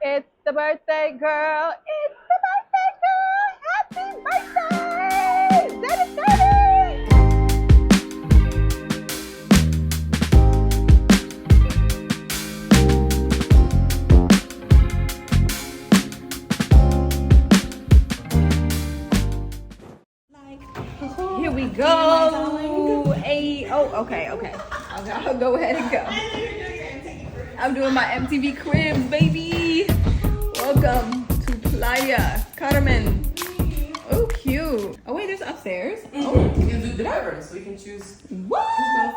It's the birthday girl. It's the birthday girl. Happy birthday! Zeddy, Zeddy! Here we go. Hey, oh, okay. I'll go ahead and go. I'm doing my MTV Cribs, baby. Welcome to Playa Carmen. Oh, cute. Oh, wait, there's upstairs. Oh, You can do different, so you can choose what?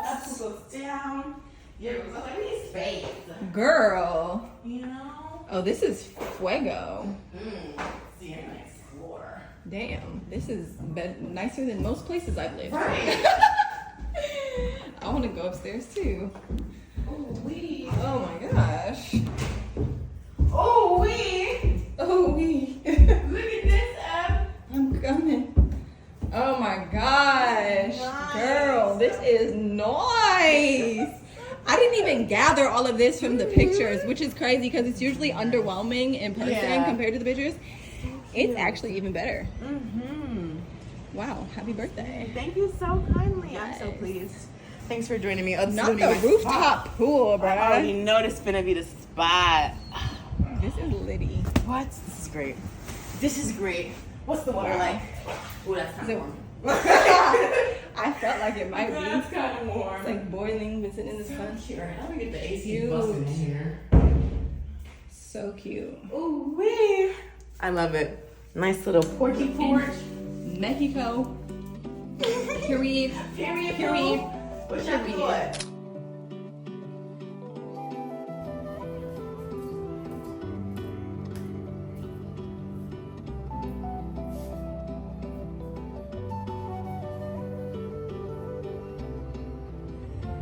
up, who goes down. Yeah, because I was like, we need space. Girl. You know? Oh, this is fuego. See, I'm gonna explore. Damn, this is nicer than most places I've lived. Right. I want to go upstairs too. Oh, we. Oh my gosh. Oh, we. Oh, we. Look at this app. I'm coming. Oh my gosh. Nice. Girl, this is nice. I didn't even gather all of this from the pictures, which is crazy because it's usually underwhelming in person compared to the pictures. It's actually even better. Wow, happy birthday. Thank you so kindly. Yes. I'm so pleased. Thanks for joining me. Oh, this is Not gonna be the my rooftop spot. pool, I bro. already know this is gonna be the spot. This is litty. What? This is great. This is great. What's the water like? Oh, that's kind So- of warm. I felt like it might be. That's kind of warm. It's like boiling, been sitting in the so sun. cute. Right, let me get the AC Cute. busting in here. So cute. Ooh wee! I love it. Nice little porky porch. Mexico. Period. Period. Period. What's your Period. what?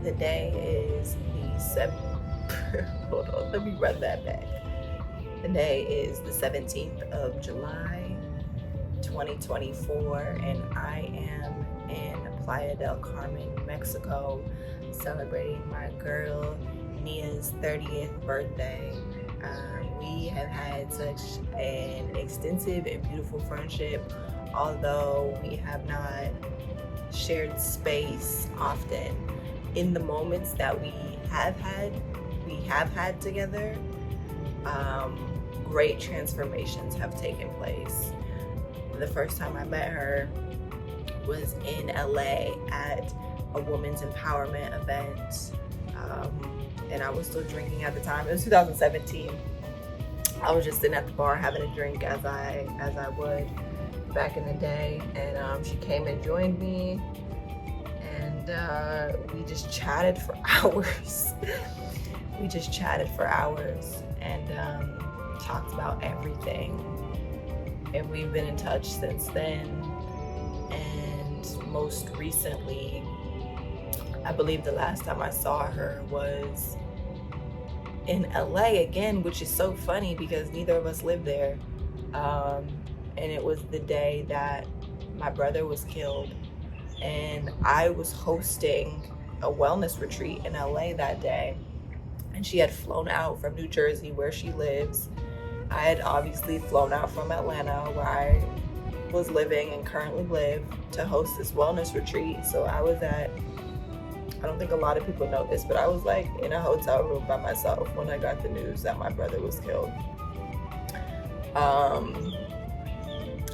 The day is the 7th. Hold on, let me run that back. The day is the 17th of July, 2024, and I am in Playa del Carmen, Mexico, celebrating my girl Nia's 30th birthday. We have had such an extensive and beautiful friendship, although we have not shared space often. In the moments that we have had together, great transformations have taken place. The first time I met her was in LA at a women's empowerment event, and I was still drinking at the time. It was 2017. I was just sitting at the bar having a drink as I would back in the day, and she came and joined me. We just chatted for hours. And talked about everything. And we've been in touch since then. And most recently, I believe the last time I saw her was in LA again, which is so funny because neither of us lived there. And it was the day that my brother was killed. And I was hosting a wellness retreat in LA that day, and she had flown out from New Jersey where she lives. I had obviously flown out from Atlanta where I was living and currently live to host this wellness retreat. So I was I don't think a lot of people know this, but I was like in a hotel room by myself when I got the news that my brother was killed.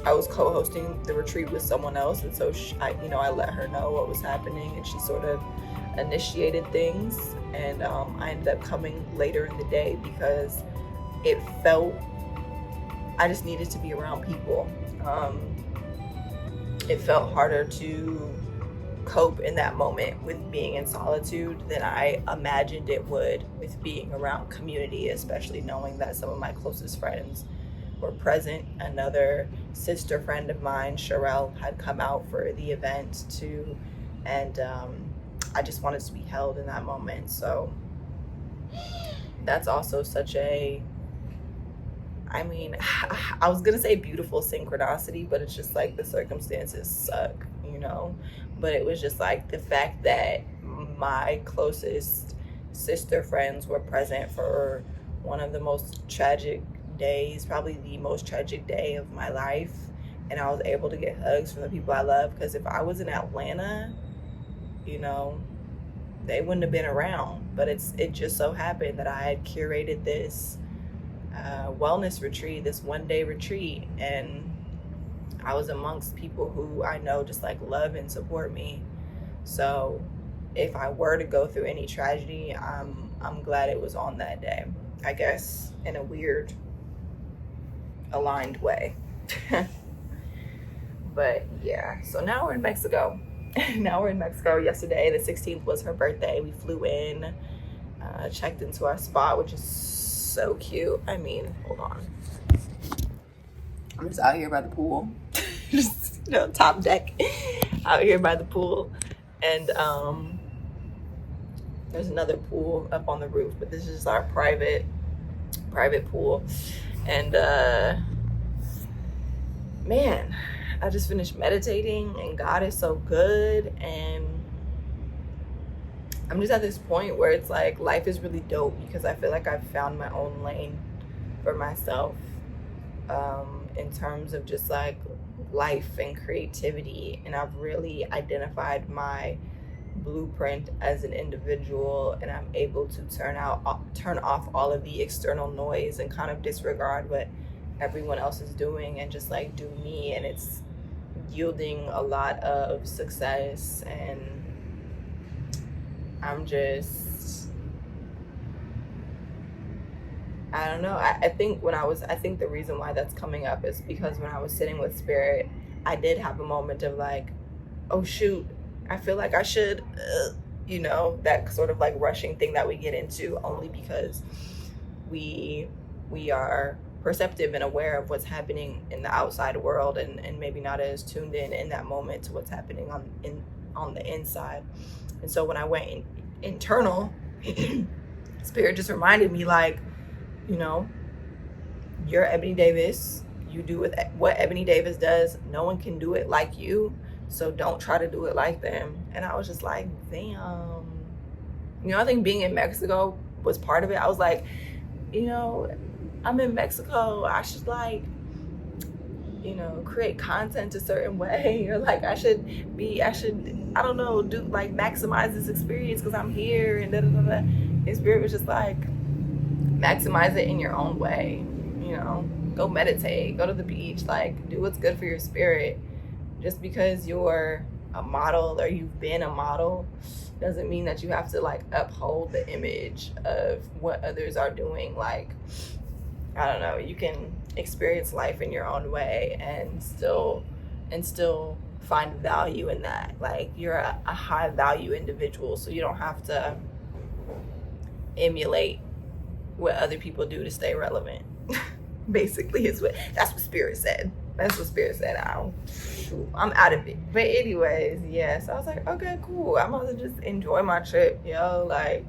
I was co-hosting the retreat with someone else, and so I let her know what was happening, and she sort of initiated things. And I ended up coming later in the day because it felt I just needed to be around people. It felt harder to cope in that moment with being in solitude than I imagined it would with being around community, especially knowing that some of my closest friends were present. Another sister friend of mine, Sherelle, had come out for the event too, and I just wanted to be held in that moment. So that's also such a, I mean, I was gonna say beautiful synchronicity, but it's just like the circumstances suck, you know? But it was just like the fact that my closest sister friends were present for one of the most tragic days, probably the most tragic day of my life. And I was able to get hugs from the people I love, because if I was in Atlanta, you know, they wouldn't have been around. But it just so happened that I had curated this wellness retreat, this 1-day retreat, and I was amongst people who I know just like love and support me. So if I were to go through any tragedy, I'm glad it was on that day, I guess, in a weird aligned way. But yeah, so now we're in Mexico. Yesterday, the 16th, was her birthday. We flew in, checked into our spot, which is so cute. I mean, hold on. I'm just out here by the pool. Just, you know, top deck out here by the pool. And there's another pool up on the roof, but this is our private pool. And man, I just finished meditating, and God is so good. And I'm just at this point where it's like life is really dope, because I feel like I've found my own lane for myself, in terms of just like life and creativity. And I've really identified my blueprint as an individual, and I'm able to turn off all of the external noise and kind of disregard what everyone else is doing and just like do me. And it's yielding a lot of success, and I'm just, I don't know. I think the reason why that's coming up is because when I was sitting with Spirit, I did have a moment of like, oh shoot, I feel like I should, you know, that sort of like rushing thing that we get into only because we are perceptive and aware of what's happening in the outside world, and maybe not as tuned in that moment to what's happening on the inside. And so when I went internal, Spirit just reminded me, like, you know, you're Ebony Davis. You do what Ebony Davis does. No one can do it like you, so don't try to do it like them. And I was just like, damn. You know, I think being in Mexico was part of it. I was like, you know, I'm in Mexico, I should like, you know, create content a certain way, or like I should, I don't know, do like maximize this experience because I'm here, and da-da-da-da. And Spirit was just like, maximize it in your own way, you know, go meditate, go to the beach, like do what's good for your spirit. Just because you're a model or you've been a model doesn't mean that you have to like uphold the image of what others are doing. Like, I don't know, you can experience life in your own way and still find value in that. Like, you're a high value individual, so you don't have to emulate what other people do to stay relevant. Basically, that's what Spirit said. I'm out of it. But anyways, yes, I was like, okay, cool. I'm about to just enjoy my trip, yo. Like,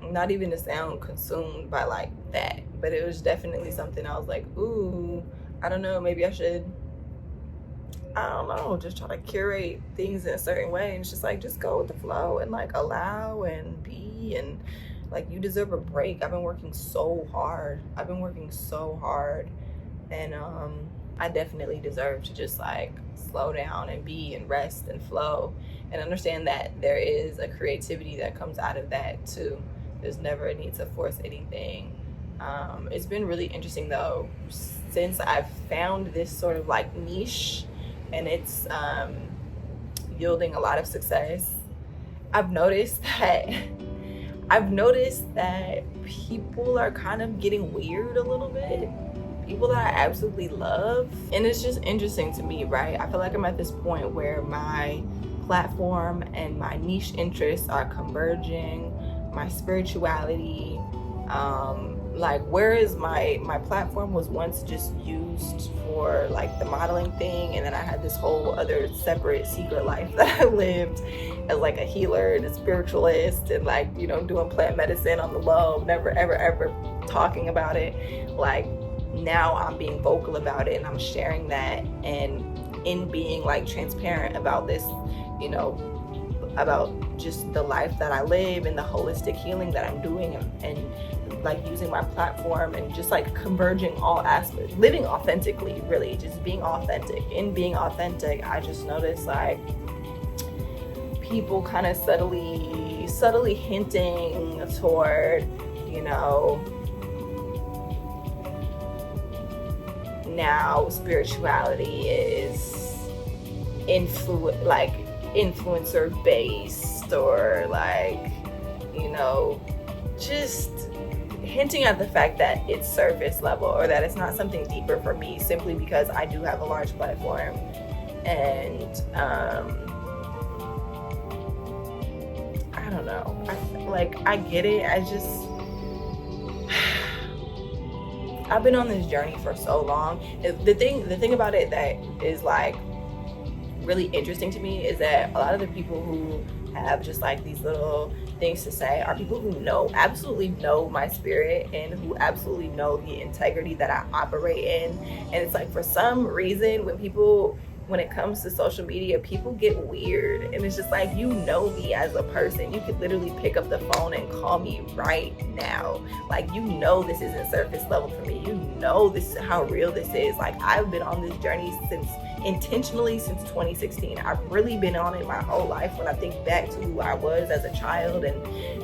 not even to sound consumed by like that, but it was definitely something I was like, ooh, I don't know, maybe I should, I don't know, just try to curate things in a certain way. And it's just like, just go with the flow and like allow and be, and like, you deserve a break. I've been working so hard, and I definitely deserve to just like slow down and be and rest and flow, and understand that there is a creativity that comes out of that too. There's never a need to force anything. It's been really interesting though, since I've found this sort of like niche, and it's yielding a lot of success. I've noticed that people are kind of getting weird a little bit. People that I absolutely love. And it's just interesting to me, right? I feel like I'm at this point where my platform and my niche interests are converging. My spirituality, like, whereas my platform was once just used for like the modeling thing, and then I had this whole other separate secret life that I lived as like a healer and a spiritualist, and like, you know, doing plant medicine on the low, never ever talking about it. Like, now I'm being vocal about it, and I'm sharing that, and in being like transparent about this, you know, about just the life that I live and the holistic healing that I'm doing, and like using my platform and just like converging all aspects, living authentically, really just being authentic. In being authentic, I just noticed like people kind of subtly hinting toward, you know, now spirituality is influencer based, or like, you know, just hinting at the fact that it's surface level, or that it's not something deeper for me, simply because I do have a large platform. And I don't know, I get it. I've been on this journey for so long. The thing about it that is like really interesting to me is that a lot of the people who have just like these little things to say are people who absolutely know my spirit, and who absolutely know the integrity that I operate in. And it's like, for some reason, when it comes to social media, people get weird. And it's just like, you know me as a person. You could literally pick up the phone and call me right now. Like, you know this isn't surface level for me. You know this is how real this is. Like, I've been on this journey intentionally since 2016. I've really been on it my whole life when I think back to who I was as a child and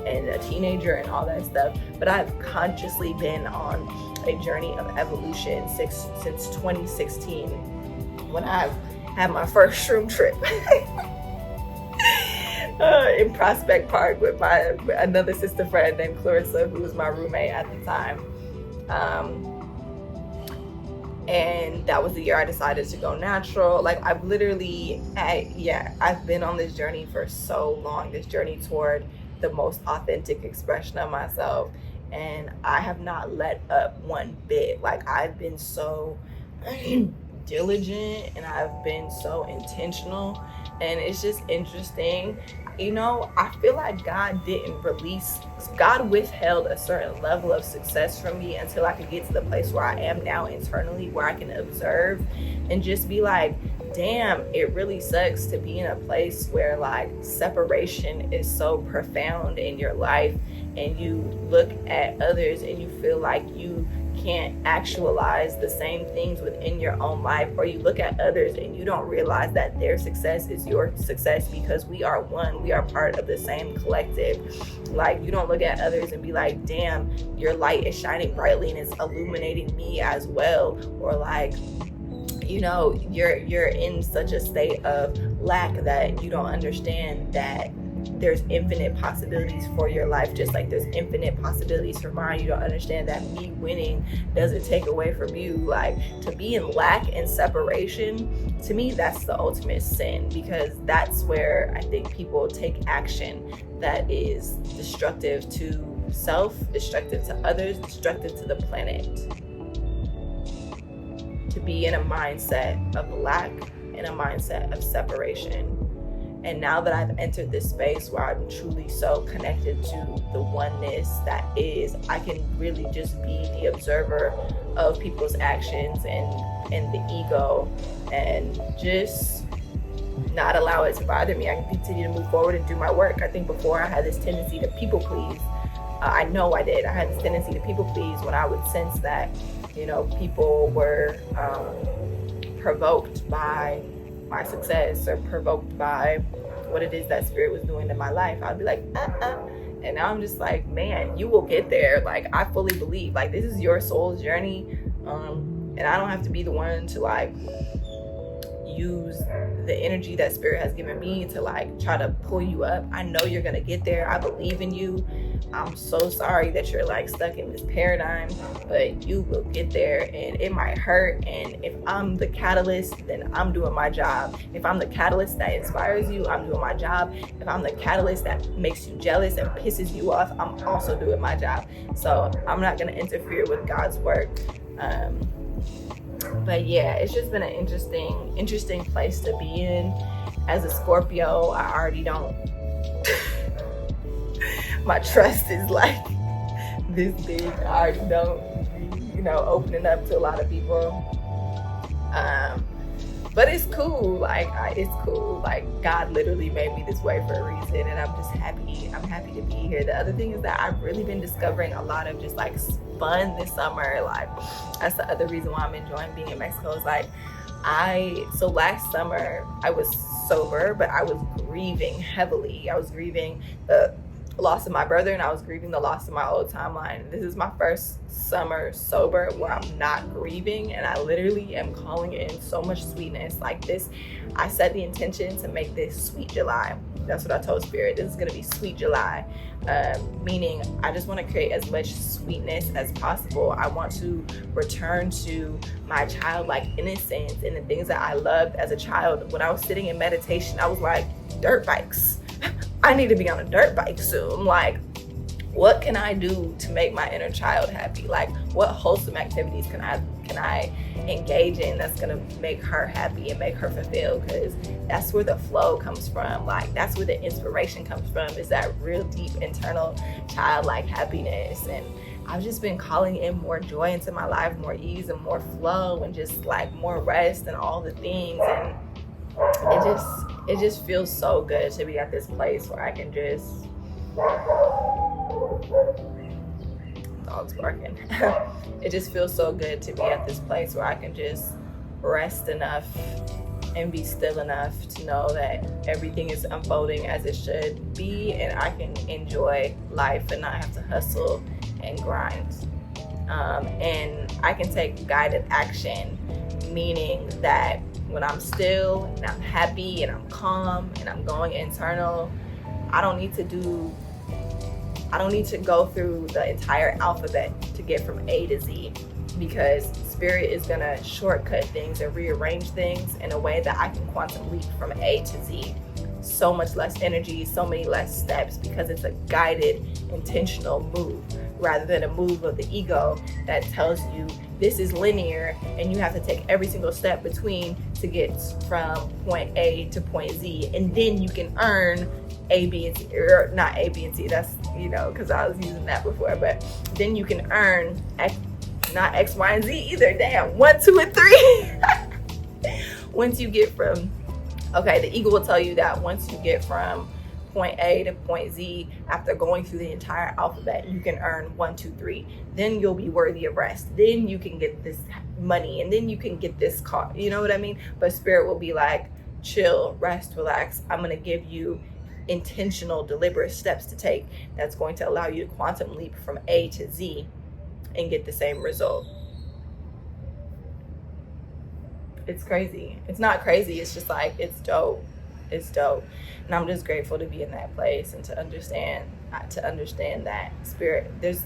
a teenager and all that stuff. But I've consciously been on a journey of evolution since 2016, when I've had my first shroom trip in Prospect Park with another sister friend named Clarissa, who was my roommate at the time. And that was the year I decided to go natural. Like, I've been on this journey for so long, this journey toward the most authentic expression of myself. And I have not let up one bit. Like, I've been so diligent, and I've been so intentional, and it's just interesting. You know, I feel like God withheld a certain level of success from me until I could get to the place where I am now internally, where I can observe and just be like, damn, it really sucks to be in a place where like separation is so profound in your life, and you look at others and you feel like you can't actualize the same things within your own life, or you look at others and you don't realize that their success is your success, because we are one, we are part of the same collective. Like, you don't look at others and be like, damn, your light is shining brightly and it's illuminating me as well, or like, you know, you're in such a state of lack that you don't understand that there's infinite possibilities for your life, just like there's infinite possibilities for mine. You don't understand that me winning doesn't take away from you. Like, to be in lack and separation, to me, that's the ultimate sin, because that's where I think people take action that is destructive to self, destructive to others, destructive to the planet. To be in a mindset of lack, in a mindset of separation. And now that I've entered this space where I'm truly so connected to the oneness that is, I can really just be the observer of people's actions and the ego, and just not allow it to bother me. I can continue to move forward and do my work. I think before I had this tendency to people please. I know I did. I had this tendency to people please when I would sense that, you know, people were provoked by my success, or provoked by what it is that spirit was doing in my life. I'd be like, And now I'm just like, man, you will get there. Like, I fully believe, like, this is your soul's journey. And I don't have to be the one to like use the energy that spirit has given me to like try to pull you up. I know you're gonna get there. I believe in you. I'm so sorry that you're like stuck in this paradigm, but you will get there, and it might hurt. And if I'm the catalyst, then I'm doing my job. If I'm the catalyst that inspires you, I'm doing my job. If I'm the catalyst that makes you jealous and pisses you off, I'm also doing my job. So I'm not gonna interfere with God's work. But yeah, it's just been an interesting place to be in. As a Scorpio, I already don't my trust is like this big. I already don't, you know, opening up to a lot of people. But it's cool. Like, it's cool. Like, God literally made me this way for a reason, and I'm just happy. I'm happy to be here. The other thing is that I've really been discovering a lot of just like fun this summer. Like, that's the other reason why I'm enjoying being in Mexico. Is like, so last summer I was sober, but I was grieving heavily. I was grieving the loss of my brother, and I was grieving the loss of my old timeline. This is my first summer sober where I'm not grieving, and I literally am calling in so much sweetness. Like this, I set the intention to make this sweet July. That's what I told Spirit. This is gonna be sweet July, meaning I just want to create as much sweetness as possible. I want to return to my childlike innocence and the things that I loved as a child. When I was sitting in meditation, I was like, dirt bikes. I need to be on a dirt bike soon. Like, what can I do to make my inner child happy? Like, what wholesome activities can I engage in that's gonna make her happy and make her fulfilled? Because that's where the flow comes from. Like, that's where the inspiration comes from, is that real deep internal childlike happiness. And I've just been calling in more joy into my life, more ease and more flow, and just like more rest and all the things. And it just feels so good to be at this place where I can just, dog's barking. It just feels so good to be at this place where I can just rest enough and be still enough to know that everything is unfolding as it should be, and I can enjoy life and not have to hustle and grind. And I can take guided action, meaning that when I'm still and I'm happy and I'm calm and I'm going internal, I don't need to go through the entire alphabet to get from A to Z, because Spirit is gonna shortcut things and rearrange things in a way that I can quantum leap from A to Z. So much less energy, so many less steps, because it's a guided, intentional move rather than a move of the ego that tells you this is linear and you have to take every single step between to get from point A to point Z, and then you can earn A, B, and C, or not A, B, and C, that's, because I was using that before, but then you can earn X, not X, Y, and Z either, damn, 1, 2, and 3. Once you get from, the ego will tell you that once you get from point A to point Z, after going through the entire alphabet, you can earn 1, 2, 3. Then you'll be worthy of rest. Then you can get this money, and then you can get this car. You know what I mean? But Spirit will be like, chill, rest, relax. I'm gonna give you intentional, deliberate steps to take that's going to allow you to quantum leap from A to Z and get the same result. It's crazy. It's not crazy. It's just like, it's dope. It's dope. And I'm just grateful to be in that place and to understand that Spirit, there's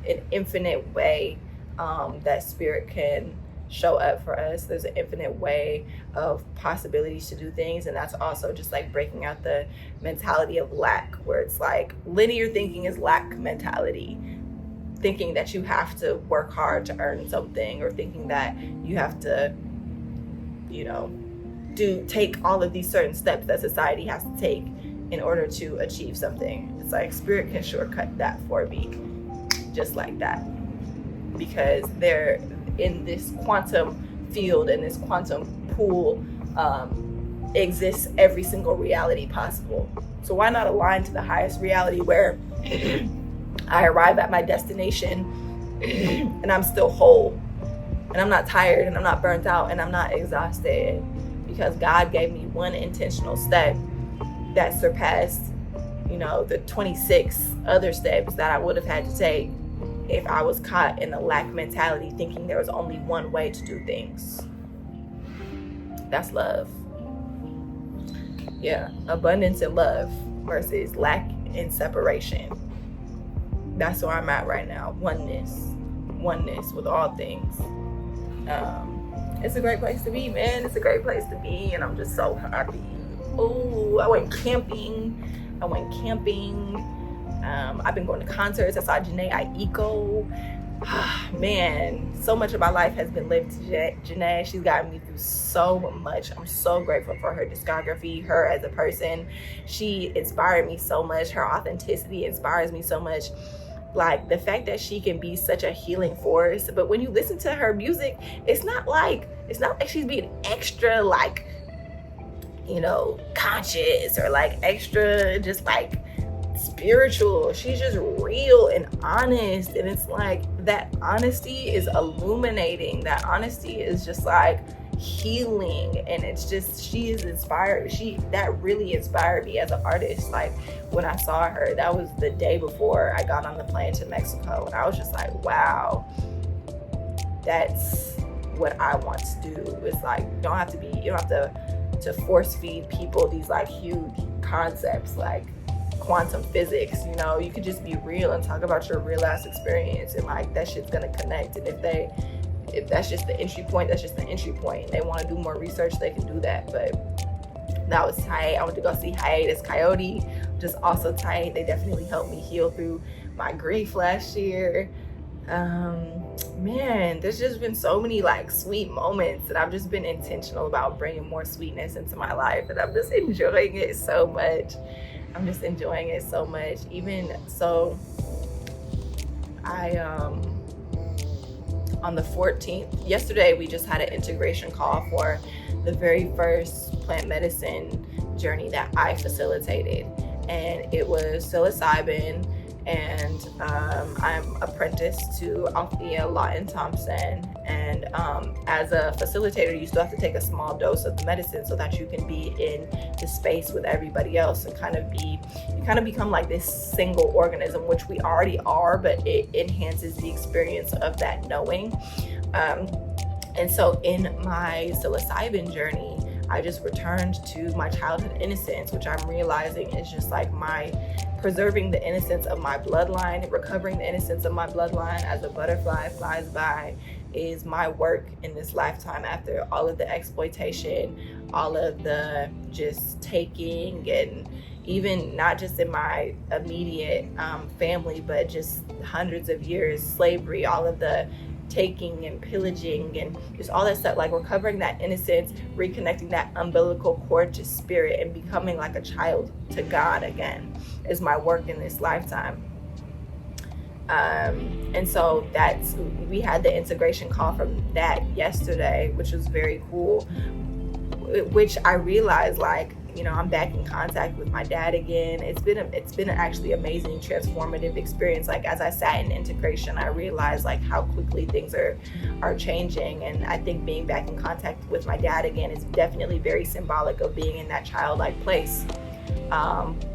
an infinite way that Spirit can show up for us. There's an infinite way of possibilities to do things, and that's also just like breaking out the mentality of lack, where it's like linear thinking is lack mentality, thinking that you have to work hard to earn something, or thinking that you have to take all of these certain steps that society has to take in order to achieve something. It's like Spirit can shortcut that for me, just like that, because they're in this quantum field, in this quantum pool, exists every single reality possible. So why not align to the highest reality, where I arrive at my destination and I'm still whole, and I'm not tired, and I'm not burnt out, and I'm not exhausted, because God gave me one intentional step that surpassed, the 26 other steps that I would have had to take if I was caught in a lack mentality, thinking there was only one way to do things. That's love. Yeah, abundance and love versus lack and separation. That's where I'm at right now. Oneness with all things. It's a great place to be, man. It's a great place to be, and I'm just so happy. Oh, I went camping. I've been going to concerts. I saw Janae Aiko. Man, so much of my life has been lived to Janae. She's gotten me through so much. I'm so grateful for her discography, her as a person. She inspired me so much. Her authenticity inspires me so much. Like the fact that she can be such a healing force, but when you listen to her music, it's not like she's being extra like, you know, conscious or like extra just like spiritual. She's just real and honest, and it's like that honesty is illuminating. That honesty is just like healing, and it's just, she is inspired. That really inspired me as an artist. Like when I saw her, that was the day before I got on the plane to Mexico, and I was just like, wow, that's what I want to do. It's like you don't have to force feed people these like huge concepts like quantum physics. You know, you could just be real and talk about your real ass experience, and like that shit's gonna connect. And if that's just the entry point, that's just the entry point. And they want to do more research, they can do that. But that was tight. I went to go see Hiatus Coyote, which is also tight. They definitely helped me heal through my grief last year. Man, there's just been so many like sweet moments, and I've just been intentional about bringing more sweetness into my life, and I'm just enjoying it so much. Even so, I on the 14th, yesterday, we just had an integration call for the very first plant medicine journey that I facilitated, and it was psilocybin. And I'm apprenticed to Althea Lawton Thompson, and as a facilitator, you still have to take a small dose of the medicine so that you can be in the space with everybody else and you kind of become like this single organism, which we already are, but it enhances the experience of that knowing. And so in my psilocybin journey, I just returned to my childhood innocence, which I'm realizing is just like my preserving the innocence of my bloodline, recovering the innocence of my bloodline as a butterfly flies by is my work in this lifetime, after all of the exploitation, all of the just taking, and even not just in my immediate family, but just hundreds of years slavery, all of the taking and pillaging and just all that stuff, like recovering that innocence, reconnecting that umbilical cord to spirit, and becoming like a child to God again is my work in this lifetime. And so we had the integration call from that yesterday, which was very cool, which I realized, like, you know, I'm back in contact with my dad again. It's been actually amazing, transformative experience. Like as I sat in integration, I realized like how quickly things are changing. And I think being back in contact with my dad again is definitely very symbolic of being in that childlike place.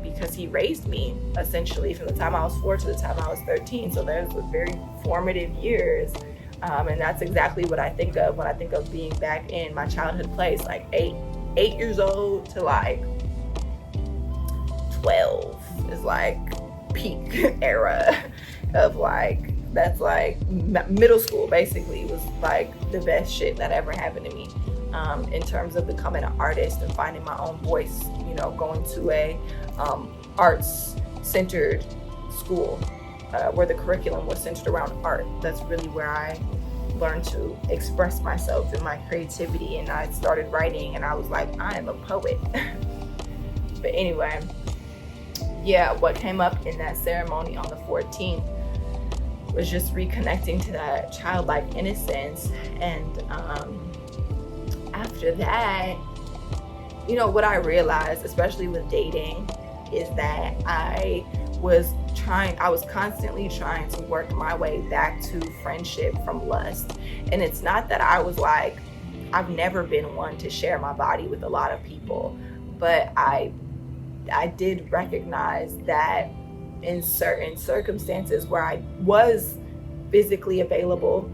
Because he raised me essentially from the time I was 4 to the time I was 13. So those were very formative years. And that's exactly what I think of when I think of being back in my childhood place, like 8 years old to like 12 is like peak era of like, that's like middle school basically was like the best shit that ever happened to me, in terms of becoming an artist and finding my own voice, you know, going to a arts centered school where the curriculum was centered around art. That's really where I learned to express myself and my creativity, and I started writing, and I was like, I am a poet. But anyway, yeah, what came up in that ceremony on the 14th was just reconnecting to that childlike innocence. And after that, you know, what I realized, especially with dating, is that I was constantly trying to work my way back to friendship from lust. And it's not that I was like, I've never been one to share my body with a lot of people, but I did recognize that in certain circumstances where I was physically available,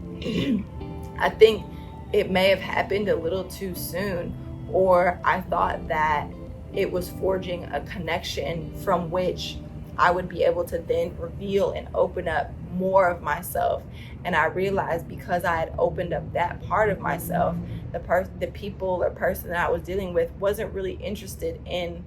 I think it may have happened a little too soon, or I thought that it was forging a connection from which I would be able to then reveal and open up more of myself. And I realized because I had opened up that part of myself, the people or person that I was dealing with wasn't really interested in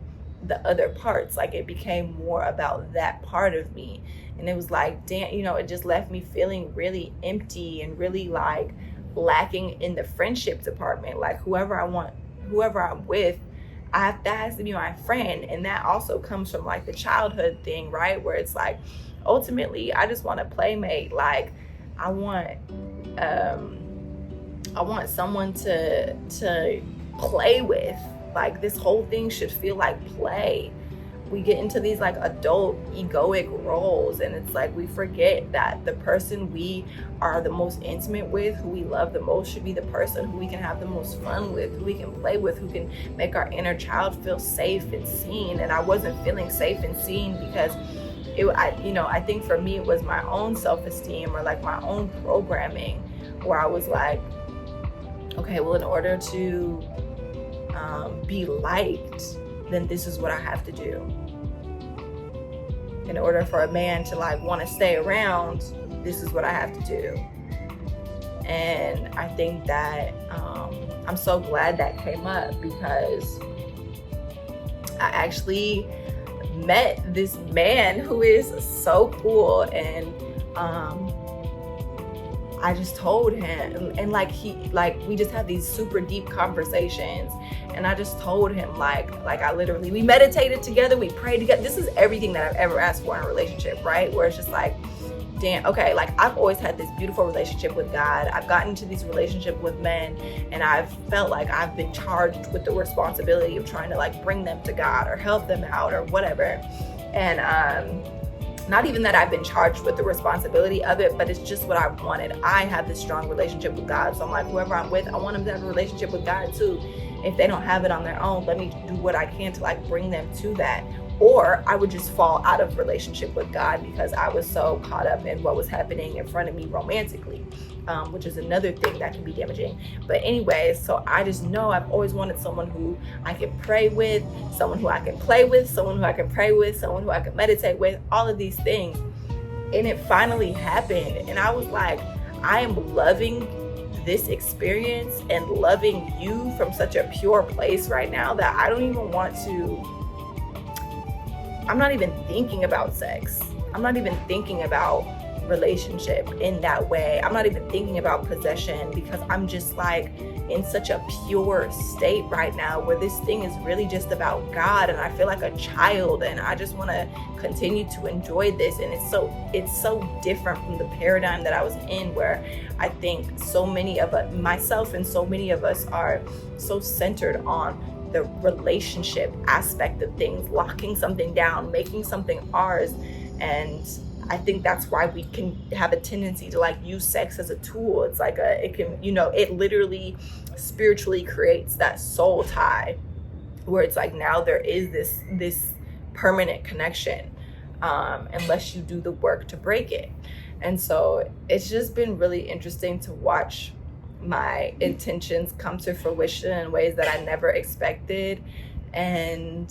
the other parts. Like it became more about that part of me. And it was like, damn, you know, it just left me feeling really empty and really like lacking in the friendship department. Like whoever I'm with, that has to be my friend. And that also comes from like the childhood thing, right? Where it's like, ultimately, I just want a playmate. Like, I want someone to play with. Like, this whole thing should feel like play. We get into these like adult egoic roles, and it's like we forget that the person we are the most intimate with, who we love the most, should be the person who we can have the most fun with, who we can play with, who can make our inner child feel safe and seen. And I wasn't feeling safe and seen because I think for me it was my own self-esteem, or like my own programming, where I was like, okay, well, in order to be liked, then this is what I have to do. In order for a man to like want to stay around, this is what I have to do. And I think that I'm so glad that came up, because I actually met this man who is so cool, and I just told him, and we just have these super deep conversations, and I just told him we meditated together, we prayed together. This is everything that I've ever asked for in a relationship, right? Where it's just like, damn, okay, like I've always had this beautiful relationship with God. I've gotten into these relationships with men, and I've felt like I've been charged with the responsibility of trying to like bring them to God or help them out or whatever. And not even that I've been charged with the responsibility of it, but it's just what I wanted. I have this strong relationship with God, so I'm like, whoever I'm with, I want them to have a relationship with God too. If they don't have it on their own, let me do what I can to like bring them to that. Or I would just fall out of relationship with God because I was so caught up in what was happening in front of me romantically, which is another thing that can be damaging. But anyways, so I just know I've always wanted someone who I can pray with, someone who I can play with, someone who I can pray with, someone who I can meditate with, all of these things. And it finally happened. And I was like, I am loving this experience and loving you from such a pure place right now that I don't even want to, I'm not even thinking about sex. I'm not even thinking about relationship in that way. I'm not even thinking about possession, because I'm just like in such a pure state right now where this thing is really just about God, and I feel like a child, and I just want to continue to enjoy this. And it's so different from the paradigm that I was in, where I think so many of us, myself and so many of us, are so centered on the relationship aspect of things, locking something down, making something ours. And I think that's why we can have a tendency to like use sex as a tool. It's like it literally spiritually creates that soul tie where it's like, now there is this permanent connection, unless you do the work to break it. And so it's just been really interesting to watch my intentions come to fruition in ways that I never expected. And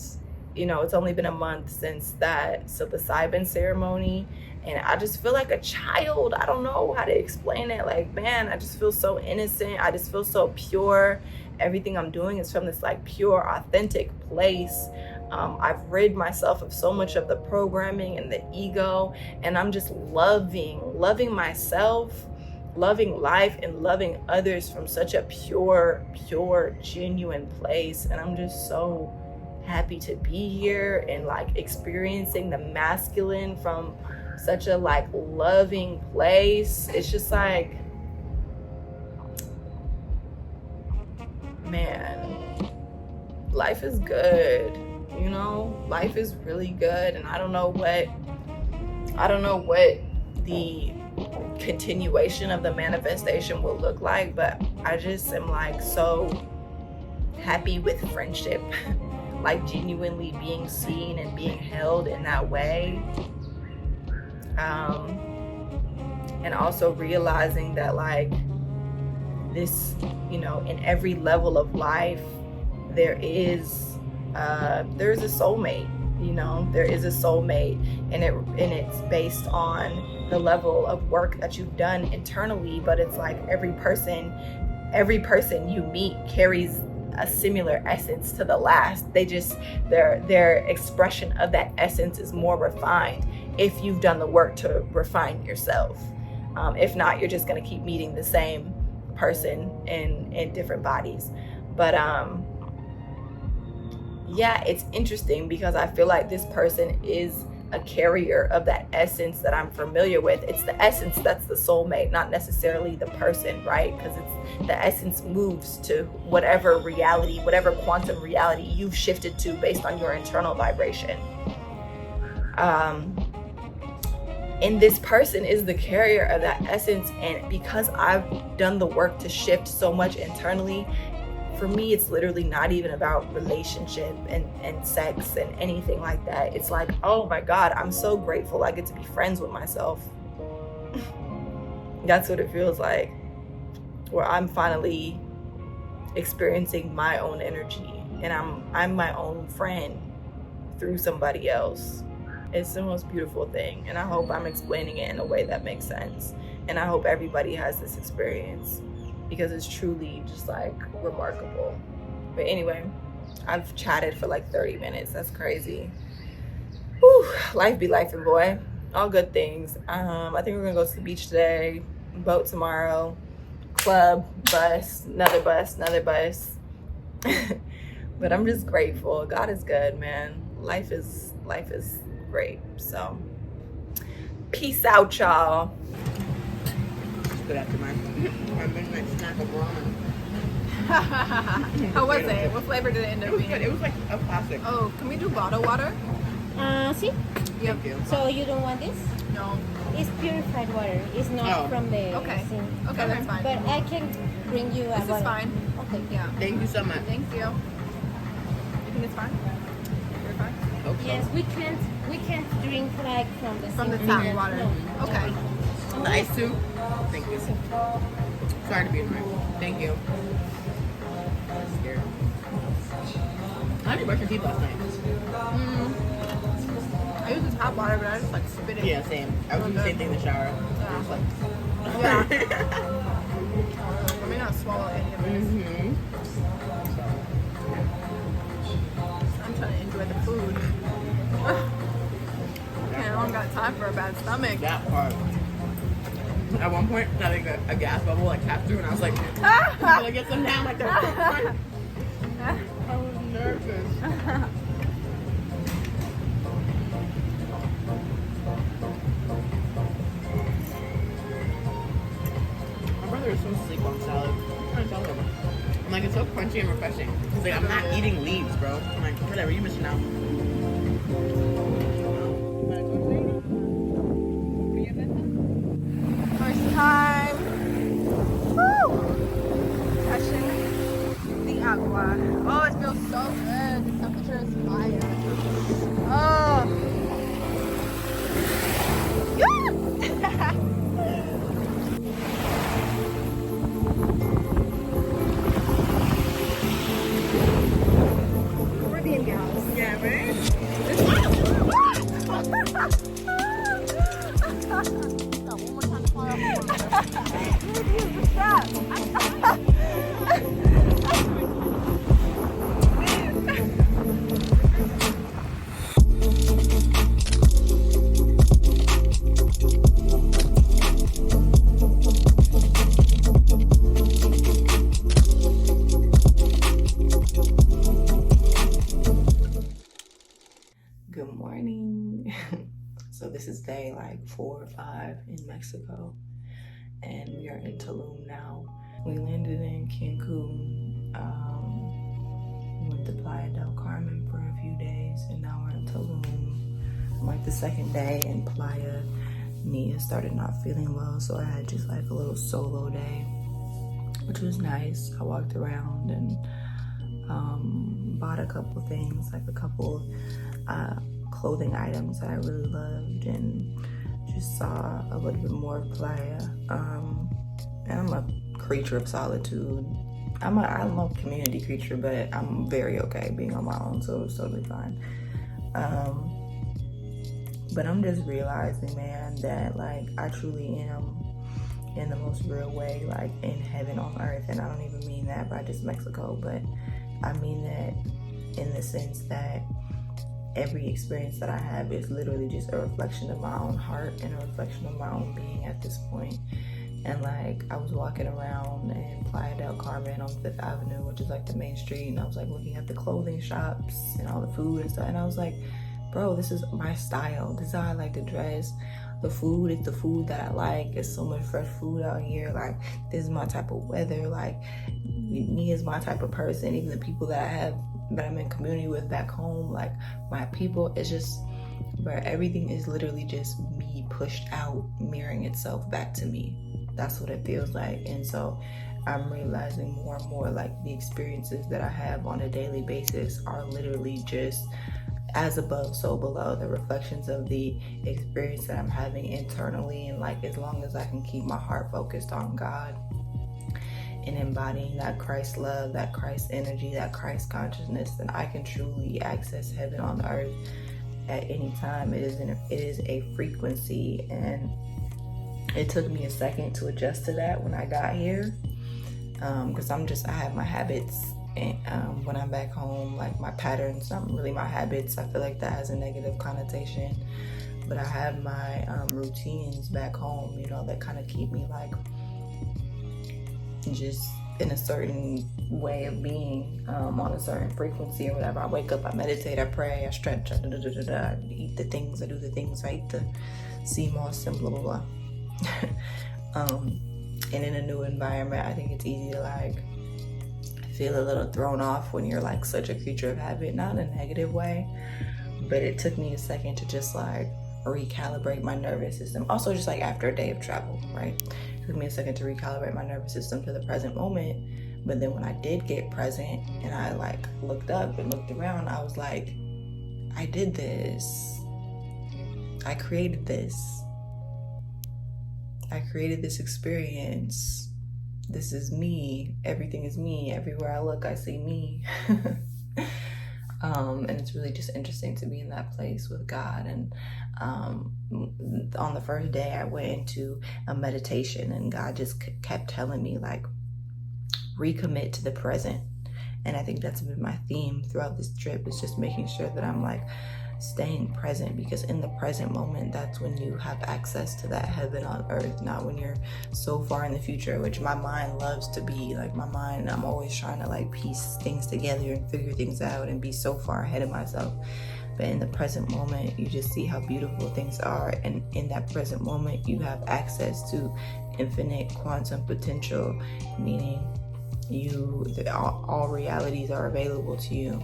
it's only been a month since that psilocybin ceremony, and I just feel like a child. I don't know how to explain it. Like, man, I just feel so innocent. I just feel so pure. Everything I'm doing is from this like pure, authentic place. I've rid myself of so much of the programming and the ego, and I'm just loving myself, loving life, and loving others from such a pure, genuine place. And I'm just so happy to be here and like experiencing the masculine from such a like loving place. It's just like, man, life is good. Life is really good. And I don't know what the continuation of the manifestation will look like, but I just am like so happy with friendship, like genuinely being seen and being held in that way. And also realizing that like this, in every level of life, there's a soulmate. There is a soulmate, and it's based on the level of work that you've done internally. But it's like every person you meet carries a similar essence to the last. They just, their expression of that essence is more refined if you've done the work to refine yourself. If not, you're just going to keep meeting the same person in different bodies. But yeah, it's interesting because I feel like this person is a carrier of that essence that I'm familiar with. It's the essence that's the soulmate, not necessarily the person, right? Because it's the essence moves to whatever reality, whatever quantum reality you've shifted to based on your internal vibration. And this person is the carrier of that essence. And because I've done the work to shift so much internally, for me, it's literally not even about relationship and sex and anything like that. It's like, oh my God, I'm so grateful I get to be friends with myself. That's what it feels like, where I'm finally experiencing my own energy and I'm my own friend through somebody else. It's the most beautiful thing, and I hope I'm explaining it in a way that makes sense, and I hope everybody has this experience, because it's truly just like remarkable. But anyway, I've chatted for like 30 minutes. That's crazy. Whew, life be lifing, boy. All good things. I think we're gonna go to the beach today, boat tomorrow, club, bus, another bus. But I'm just grateful. God is good, man. Life is great. So peace out, y'all. Good after my midnight snack of ramen. How was it? What flavor did it end up being? It was like a classic. Oh, can we do bottled water? See? Yep. Thank you. So you don't want this? No. It's purified water. It's not from the Okay. thing. Okay, that's fine. But I can bring you a This is bottle. fine. Okay. Yeah. Thank you so much. Thank you. You think it's fine? You're fine? Hope so. Yes, we can't drink like from the tap sink. water. No. Okay. The ice too? Thank you. Sorry to be annoying. Thank you. I'm scared. How did you brush your teeth last night? I use the tap water, but I just like spit it. Yeah, same. I was doing the same thing in the shower. I was like, Yeah. I may not swallow any of this. mm-hmm. I'm trying to enjoy the food. I don't got time for a bad stomach. That part. At one point, I think a gas bubble like tapped through, and I was like, I'm gonna get some now, like that. I was nervous. My brother is so sleep on salad. I'm trying to tell him. I'm like, it's so crunchy and refreshing. He's like, I'm not eating leaves, bro. I'm like, whatever, you're missing out. First time. Woo! Touching the agua. Oh, it feels so good. The temperature is fire. Oh. Caribbean gals. Yeah, right? Good morning. So this is day like 4 or 5 in Mexico, and we are in Tulum now. We landed in Cancun, went to Playa del Carmen for a few days, and now we're in Tulum. Like the second day in Playa, Nia started not feeling well, so I had just like a little solo day, which was nice. I walked around and bought a couple things, like a couple clothing items that I really loved, and just saw a little bit more of Playa. And I'm a creature of solitude. I'm a community creature, but I'm very okay being on my own, so it's totally fine. But I'm just realizing, man, that like I truly am in the most real way, like in heaven on earth. And I don't even mean that by just Mexico, but I mean that in the sense that every experience that I have is literally just a reflection of my own heart and a reflection of my own being at this point. And like I was walking around in Playa del Carmen on 5th Avenue, which is like the main street, and I was like looking at the clothing shops and all the food and stuff, and I was like, bro, this is my style. This is how I like to dress. The food is the food that I like. There's so much fresh food out here. Like, this is my type of weather. Like, me is my type of person. Even the people that I'm in community with back home, like my people, it's just, bro, everything is literally just me pushed out, mirroring itself back to me. That's what it feels like. And so I'm realizing more and more, like, the experiences that I have on a daily basis are literally just as above, so below, the reflections of the experience that I'm having internally. And like, as long as I can keep my heart focused on God and embodying that Christ love, that Christ energy, that Christ consciousness, then I can truly access heaven on earth at any time. It is a frequency, and it took me a second to adjust to that when I got here, because I have my habits. And when I'm back home, like my patterns, not really my habits. I feel like that has a negative connotation, but I have my routines back home, you know, that kind of keep me like just in a certain way of being, on a certain frequency or whatever. I wake up, I meditate, I pray, I stretch, I eat the things, I do the things, I eat the sea moss and blah blah blah. And in a new environment, I think it's easy to like feel a little thrown off when you're like such a creature of habit, not in a negative way, but it took me a second to just like recalibrate my nervous system. Also, just like after a day of travel, right? It took me a second to recalibrate my nervous system to the present moment. But then when I did get present and I like looked up and looked around, I was like, I did this. I created this. I created this experience. This is me. Everything is me. Everywhere I look, I see me. And it's really just interesting to be in that place with God. And on the first day, I went into a meditation, and God just kept telling me, like, recommit to the present. And I think that's been my theme throughout this trip, is just making sure that I'm like staying present, because in the present moment, that's when you have access to that heaven on earth, not when you're so far in the future, which my mind loves to be. Like, my mind, I'm always trying to like piece things together and figure things out and be so far ahead of myself. But in the present moment, you just see how beautiful things are, and in that present moment, you have access to infinite quantum potential, meaning all realities are available to you.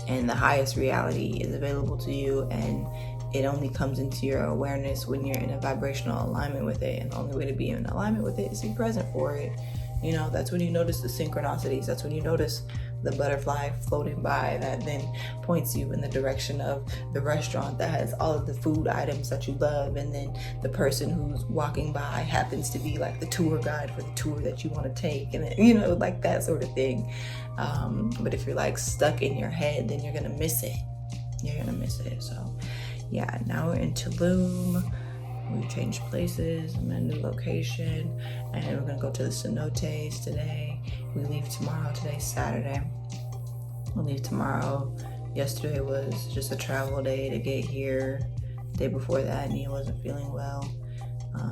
And the highest reality is available to you, and it only comes into your awareness when you're in a vibrational alignment with it. And the only way to be in alignment with it is to be present for it. You know, that's when you notice the synchronicities. That's when you notice the butterfly floating by that then points you in the direction of the restaurant that has all of the food items that you love, and then the person who's walking by happens to be like the tour guide for the tour that you want to take, and you know, like that sort of thing. But if you're like stuck in your head, then you're gonna miss it. So yeah, now we're in Tulum. We've changed places. I'm in a new location, and we're gonna go to the cenotes today. We leave tomorrow. Today's Saturday. We'll leave tomorrow. Yesterday was just a travel day to get here. The day before that, Nia wasn't feeling well.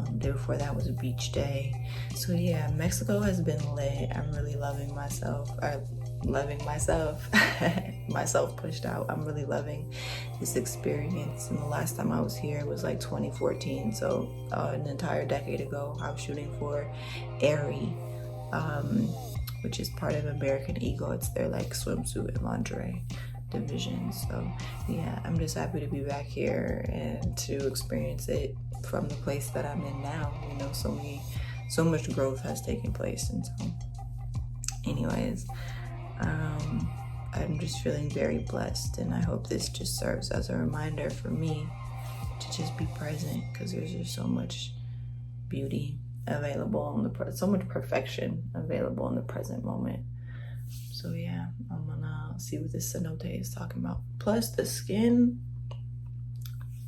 The day before that was a beach day. So yeah, Mexico has been lit. I'm really loving myself. Myself pushed out. I'm really loving this experience. And the last time I was here was like 2014. So an entire decade ago, I was shooting for Aerie, which is part of American Eagle. It's their like swimsuit and lingerie division. So yeah, I'm just happy to be back here and to experience it from the place that I'm in now. You know, so much growth has taken place. And so anyways, I'm just feeling very blessed, and I hope this just serves as a reminder for me to just be present, because there's just so much beauty available so much perfection available in the present moment. So yeah, I'm gonna see what this cenote is talking about. Plus the skin,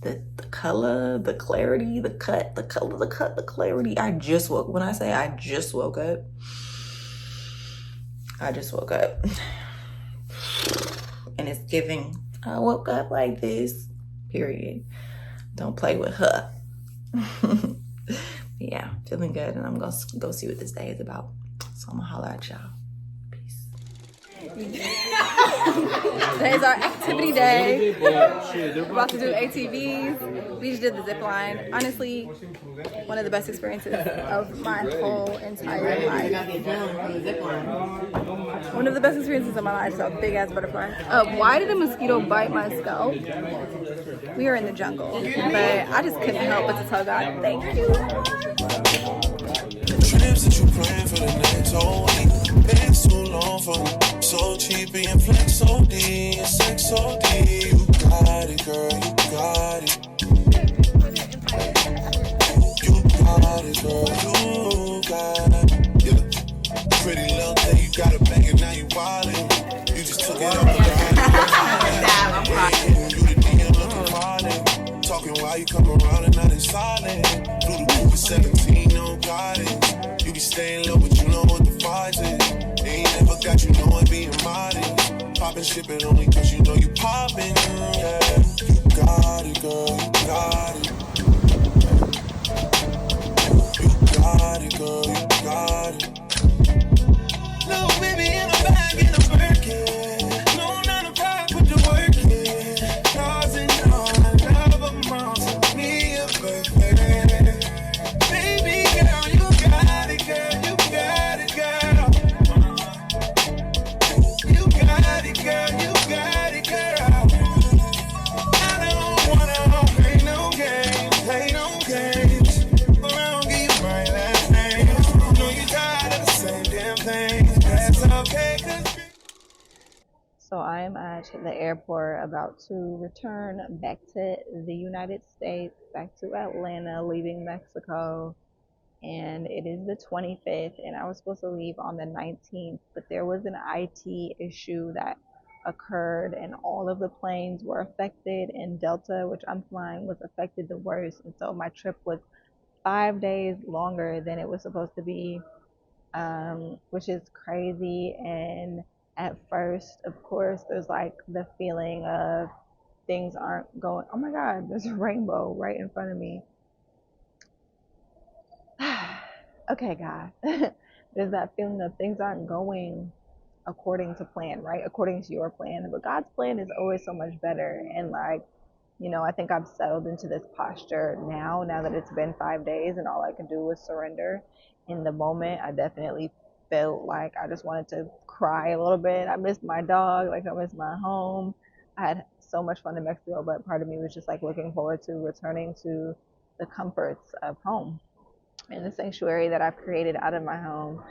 the color, the clarity, the cut, the color, the cut, the clarity. When I say I just woke up, and it's giving, I woke up like this, period. Don't play with her. Yeah, feeling good, and I'm gonna go see what this day is about. So I'm gonna holler at y'all. Peace. Today's our activity day. We're about to do ATVs. We just did the zip line. Honestly, one of the best experiences of my whole entire life. One of the best experiences of my life. So big ass butterfly. Why did a mosquito bite my scalp? We are in the jungle, but I just couldn't help but to tell God, thank you. Trips that you plan for the next whole week. It's too long for me. So cheap and flex OD and sex OD. You got it, girl, you got it. You got it, girl, you got it. Yeah. Pretty little thing, you got it bang it, now you wildin'. You just took it up. You the DM looking violent. Talking while you come around and now they silent. Through the group of 17, no guidance. You be staying low, but you know what the fight is. They ain't never got you knowing being modest. Poppin' shipping only cause you know you poppin'. Yeah, you got it, girl, you got it. You got it, girl, you got it. Little baby in a bag in a Birkin. No, not a pride, put the work in. Stars and all, I love them all. So me a perfect. Baby girl, you got it, girl, you got it, girl. You got it, girl, you got it, girl. I don't wanna play no games, but I don't give you my last name. Know you tired of the same damn thing. That's okay, 'cause So I am at the airport about to return back to the United States, back to Atlanta, leaving Mexico. And it is the 25th, and I was supposed to leave on the 19th, but there was an IT issue that occurred, and all of the planes were affected, and Delta, which I'm flying, was affected the worst. And so my trip was 5 days longer than it was supposed to be, which is crazy. And at first, of course, there's like the feeling of things aren't going. Oh my God, there's a rainbow right in front of me. Okay, God. There's that feeling of things aren't going according to plan, right? According to your plan. But God's plan is always so much better. And like, you know, I think I've settled into this posture now that it's been 5 days and all I can do is surrender. In the moment, I definitely felt like I just wanted to cry a little bit. I missed my dog, like I missed my home. I had so much fun in Mexico, but part of me was just like looking forward to returning to the comforts of home and the sanctuary that I've created out of my home.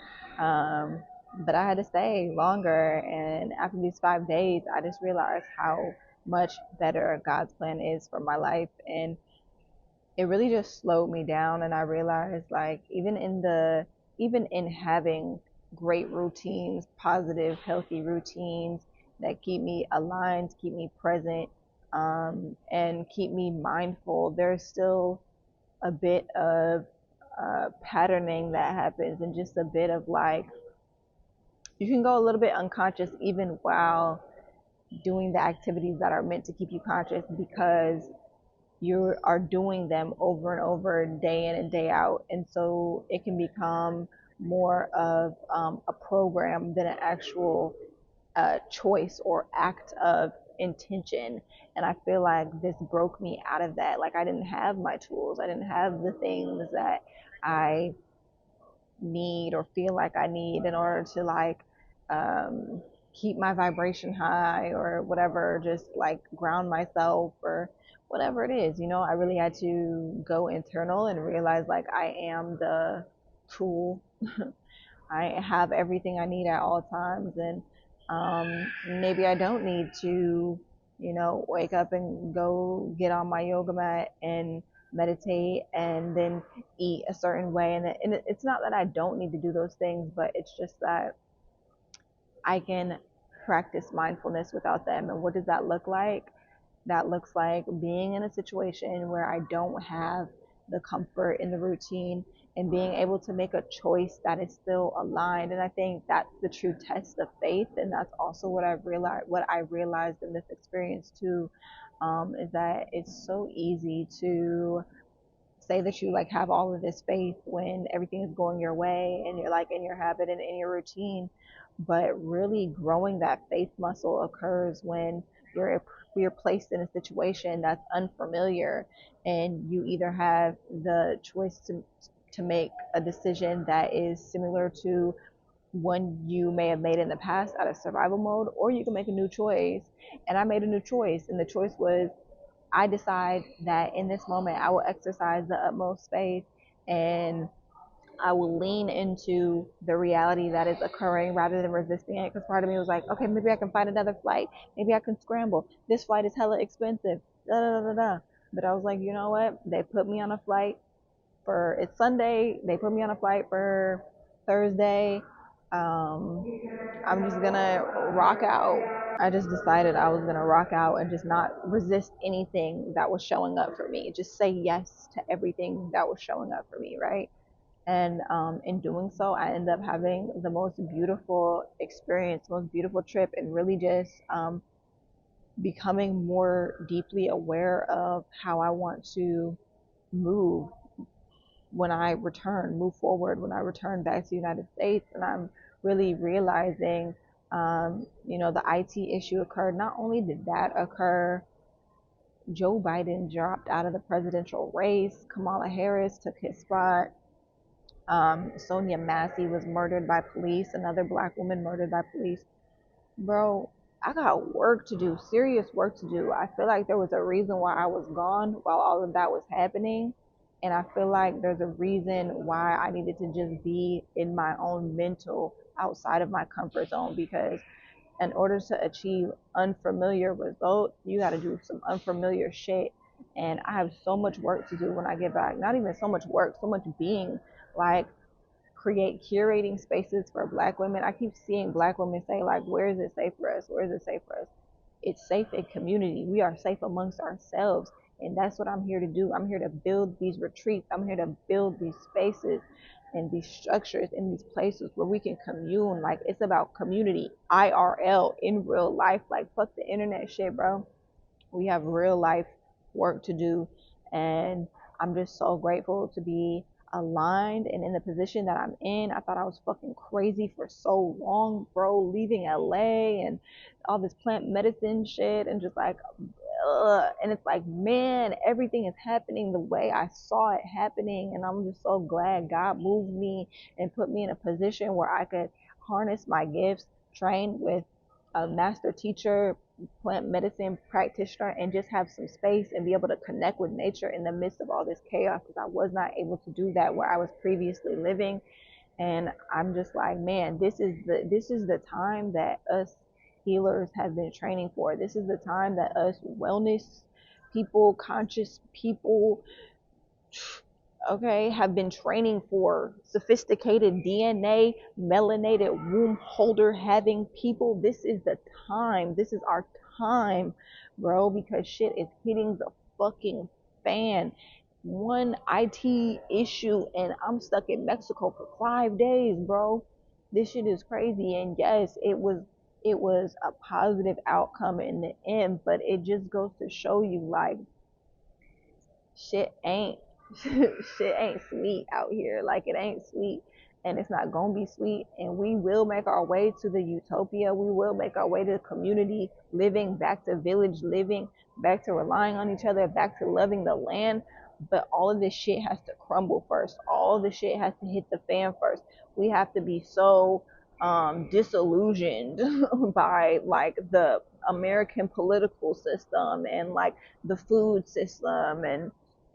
But I had to stay longer, and after these 5 days, I just realized how much better God's plan is for my life. And it really just slowed me down, and I realized like even in having great routines, positive, healthy routines that keep me aligned, keep me present, and keep me mindful, there's still a bit of patterning that happens, and just a bit of like, you can go a little bit unconscious even while doing the activities that are meant to keep you conscious, because you are doing them over and over, day in and day out. And so it can become more of a program than an actual choice or act of intention. And I feel like this broke me out of that. Like I didn't have my tools, I didn't have the things that I need or feel like I need in order to like keep my vibration high or whatever, just like ground myself or whatever it is. You know, I really had to go internal and realize like I am the tool. I have everything I need at all times, and maybe I don't need to, you know, wake up and go get on my yoga mat and meditate and then eat a certain way. And it's not that I don't need to do those things, but it's just that I can practice mindfulness without them. And what does that look like? That looks like being in a situation where I don't have the comfort in the routine and being able to make a choice that is still aligned. And I think that's the true test of faith. And that's also what I realized in this experience too, is that it's so easy to say that you like have all of this faith when everything is going your way and you're like in your habit and in your routine. But really growing that faith muscle occurs when you're you're placed in a situation that's unfamiliar, and you either have the choice to make a decision that is similar to one you may have made in the past out of survival mode, or you can make a new choice. And I made a new choice, and the choice was I decide that in this moment I will exercise the utmost faith, and I will lean into the reality that is occurring rather than resisting it. Because part of me was like, okay, maybe I can find another flight. Maybe I can scramble. This flight is hella expensive. Da da da da. But I was like, you know what? They put me on a flight for, it's Sunday. They put me on a flight for Thursday. I'm just gonna rock out. I just decided I was gonna rock out and just not resist anything that was showing up for me. Just say yes to everything that was showing up for me, right? And in doing so, I ended up having the most beautiful experience, most beautiful trip, and really just becoming more deeply aware of how I want to move when I return, move forward when I return back to the United States. And I'm really realizing, the IT issue occurred. Not only did that occur, Joe Biden dropped out of the presidential race. Kamala Harris took his spot. Sonia Massey was murdered by police, another black woman murdered by police. Bro, I got work to do, serious work to do. I feel like there was a reason why I was gone while all of that was happening. And I feel like there's a reason why I needed to just be in my own mental, outside of my comfort zone, because in order to achieve unfamiliar results, you got to do some unfamiliar shit. And I have so much work to do when I get back. Not even so much work, so much being. Like, curating spaces for black women. I keep seeing black women say, like, where is it safe for us? Where is it safe for us? It's safe in community. We are safe amongst ourselves. And that's what I'm here to do. I'm here to build these retreats. I'm here to build these spaces and these structures in these places where we can commune. Like, it's about community, IRL, in real life. Like, fuck the internet shit, bro. We have real life work to do. And I'm just so grateful to be aligned and in the position that I'm in. I thought I was fucking crazy for so long, bro, leaving LA and all this plant medicine shit, and just like, and it's like, man, everything is happening the way I saw it happening. And I'm just so glad God moved me and put me in a position where I could harness my gifts, train with a master teacher, plant medicine practitioner, and just have some space and be able to connect with nature in the midst of all this chaos, because I was not able to do that where I was previously living. And I'm just like, man, this is the time that us healers have been training for. This is the time that us wellness people, conscious people, okay, have been training for. Sophisticated DNA, melanated womb holder having people. This is the time. This is our time, bro, because shit is hitting the fucking fan. One IT issue and I'm stuck in Mexico for 5 days, bro. This shit is crazy. And yes, it was a positive outcome in the end, but it just goes to show you, like, shit ain't shit ain't sweet out here. Like, it ain't sweet, and it's not gonna be sweet. And we will make our way to the utopia. We will make our way to community living, back to village living, back to relying on each other, back to loving the land. But all of this shit has to crumble first. All of this shit has to hit the fan first. We have to be so disillusioned by, like, the American political system and, like, the food system, and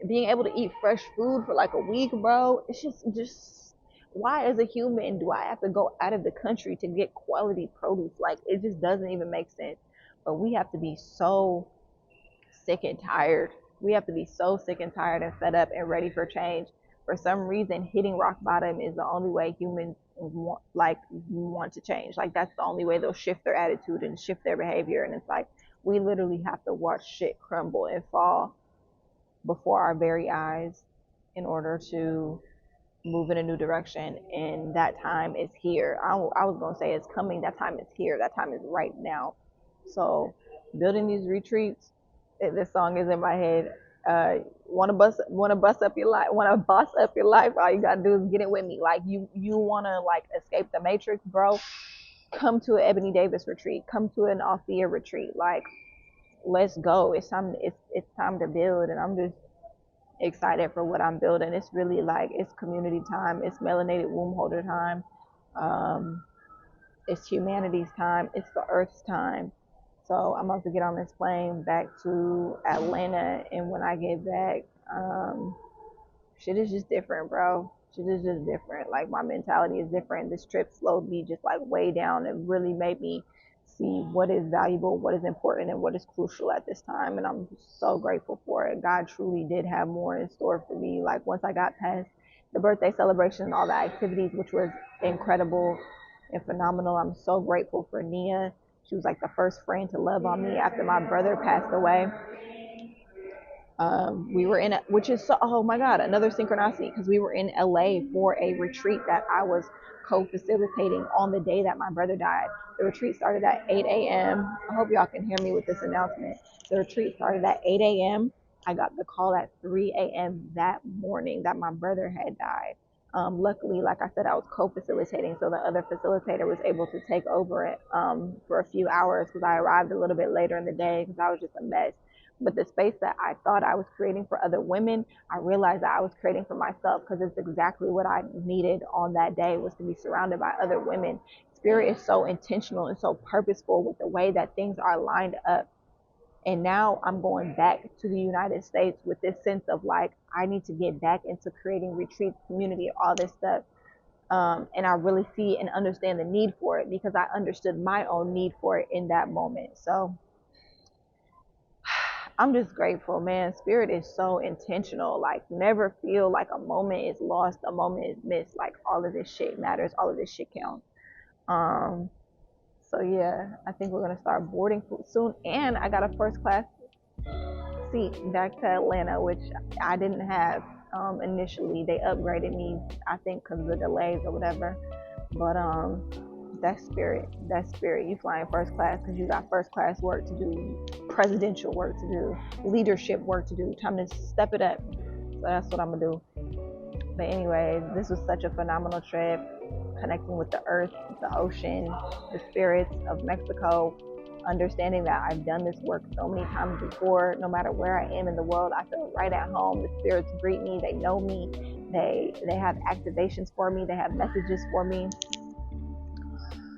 being able to eat fresh food for like a week, bro. It's just why as a human do I have to go out of the country to get quality produce? Like, it just doesn't even make sense. But we have to be so sick and tired. We have to be so sick and tired and fed up and ready for change. For some reason, hitting rock bottom is the only way humans want to change. Like, that's the only way they'll shift their attitude and shift their behavior. And it's like, we literally have to watch shit crumble and fall before our very eyes in order to move in a new direction. And that time is here. I was going to say it's coming. That time is here. That time is right now. So building these retreats, this song is in my head. Want to bust up your life, want to boss up your life, all you gotta do is get it with me. Like you want to like escape the matrix, bro. Come to an Ebony Davis retreat, come to an Althea retreat. Like, let's go. It's time to build, and I'm just excited for what I'm building. It's really like, it's community time, it's melanated womb holder time, um, it's humanity's time, it's the earth's time. So I'm about to get on this plane back to Atlanta, and when I get back, shit is just different, bro. Shit is just different. Like, my mentality is different. This trip slowed me just like way down. It really made me see what is valuable, what is important, and what is crucial at this time. And I'm so grateful for it. God truly did have more in store for me. Like, once I got past the birthday celebration and all the activities, which was incredible and phenomenal, I'm so grateful for Nia. She was like the first friend to love on me after my brother passed away. We were in, which is so, oh my God, another synchronicity, because we were in LA for a retreat that I was co-facilitating on the day that my brother died. The retreat started at 8 a.m. I hope y'all can hear me with this announcement. The retreat started at 8 a.m. I got the call at 3 a.m. that morning that my brother had died. Luckily, like I said, I was co-facilitating, so the other facilitator was able to take over it for a few hours, because I arrived a little bit later in the day because I was just a mess. But the space that I thought I was creating for other women, I realized that I was creating for myself, because it's exactly what I needed on that day, was to be surrounded by other women. Spirit is so intentional and so purposeful with the way that things are lined up. And now I'm going back to the United States with this sense of like, I need to get back into creating retreats, community, all this stuff. And I really see and understand the need for it, because I understood my own need for it in that moment. So I'm just grateful, man. Spirit is so intentional. Like, never feel like a moment is lost, a moment is missed. Like, all of this shit matters. All of this shit counts. So yeah, I think we're gonna start boarding soon. And I got a first class seat back to Atlanta, which I didn't have initially. They upgraded me, I think, because of the delays or whatever. But that's spirit. You flying first class because you got first class work to do, presidential work to do, leadership work to do. Time to step it up. So that's what I'm gonna do. But anyway, this was such a phenomenal trip, connecting with the earth, the ocean, the spirits of Mexico, understanding that I've done this work so many times before. No matter where I am in the world, I feel right at home. The spirits greet me. They know me. They have activations for me. They have messages for me.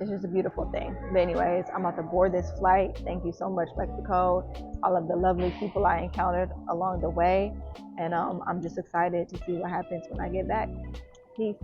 It's just a beautiful thing. But anyways, I'm about to board this flight. Thank you so much, Mexico. All of the lovely people I encountered along the way. And I'm just excited to see what happens when I get back. Peace.